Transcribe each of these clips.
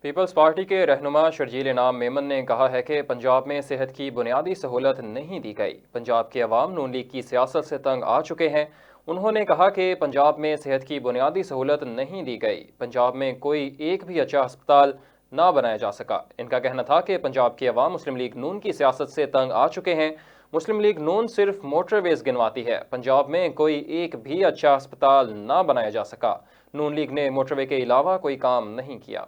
Peoples party کے رہنما شرجیل انعام میمن نے کہا ہے کہ پنجاب میں صحت کی بنیادی سہولت نہیں دی گئی۔ پنجاب کے عوام نون لیگ کی سیاست سے تنگ آ چکے ہیں۔ انہوں نے کہا کہ پنجاب میں صحت کی بنیادی سہولت نہیں دی گئی۔ پنجاب میں کوئی ایک بھی اچھا ہسپتال نہ بنایا جا سکا۔ ان کا کہنا تھا کہ پنجاب کے عوام مسلم لیگ نون کی سیاست سے تنگ آ چکے ہیں۔ مسلم لیگ نون صرف موٹر ویز گنواتی ہے۔ پنجاب میں کوئی ایک بھی اچھا ہسپتال نہ بنایا جا سکا۔ نون لیگ نے موٹر وے کے علاوہ کوئی کام نہیں کیا۔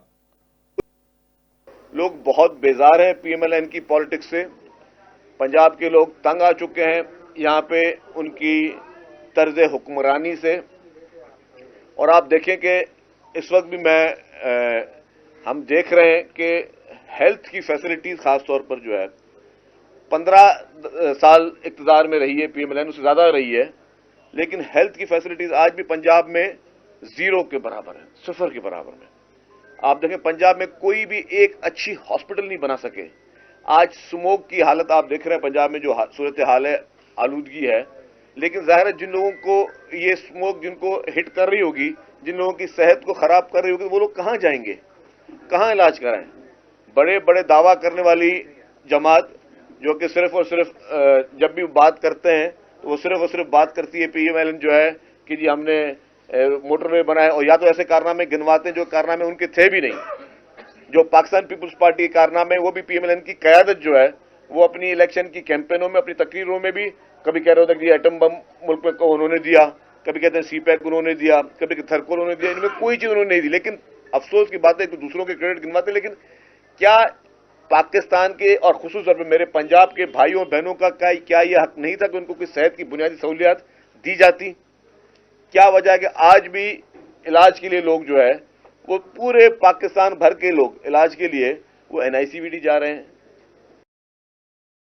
لوگ بہت بیزار ہیں پی ایم ایل این کی پالیٹکس سے۔ پنجاب کے لوگ تنگ آ چکے ہیں یہاں پہ ان کی طرز حکمرانی سے۔ اور آپ دیکھیں کہ اس وقت بھی ہم دیکھ رہے ہیں کہ ہیلتھ کی فیسلٹیز خاص طور پر جو ہے 15 سال اقتدار میں رہی ہے پی ایم ایل این، اس سے زیادہ رہی ہے، لیکن ہیلتھ کی فیسلٹیز آج بھی پنجاب میں زیرو کے برابر ہیں، صفر کے برابر میں۔ آپ دیکھیں پنجاب میں کوئی بھی ایک اچھی ہاسپٹل نہیں بنا سکے۔ آج سموک کی حالت آپ دیکھ رہے ہیں پنجاب میں جو صورتحال ہے، آلودگی ہے، لیکن ظاہر ہے جن لوگوں کو یہ سموک جن کو ہٹ کر رہی ہوگی، جن لوگوں کی صحت کو خراب کر رہی ہوگی، وہ لوگ کہاں جائیں گے، کہاں علاج کرائیں؟ بڑے بڑے دعویٰ کرنے والی جماعت جو کہ صرف اور صرف جب بھی بات کرتے ہیں تو وہ صرف اور صرف بات کرتی ہے پی ایم ایل این جو ہے کہ جی ہم نے موٹر وے بنائے، اور یا تو ایسے کارنامے گنواتے ہیں جو کارنامے ان کے تھے بھی نہیں۔ جو پاکستان پیپلز پارٹی کے کارنامے وہ بھی پی ایم ایل این کی قیادت جو ہے وہ اپنی الیکشن کی کیمپینوں میں، اپنی تقریروں میں بھی کبھی کہہ رہے ہوتے کہ ایٹم بم ملک میں انہوں نے دیا، کبھی کہتے ہیں سی پیک انہوں نے دیا، کبھی تھرکول انہوں نے دیا، ان میں کوئی چیز انہوں نے نہیں دی۔ لیکن افسوس کی بات ہے کہ دوسروں کے کریڈٹ گنواتے ہیں، لیکن کیا پاکستان کے اور خصوصاً میرے پنجاب کے بھائیوں اور بہنوں کا کیا یہ حق نہیں تھا کہ ان کو کوئی صحت کی بنیادی سہولیات دی جاتی؟ کیا وجہ ہے کہ آج بھی علاج کے لیے لوگ جو ہے وہ پورے پاکستان بھر کے لوگ علاج کے لیے وہ این آئی سی وی ڈی جا رہے ہیں،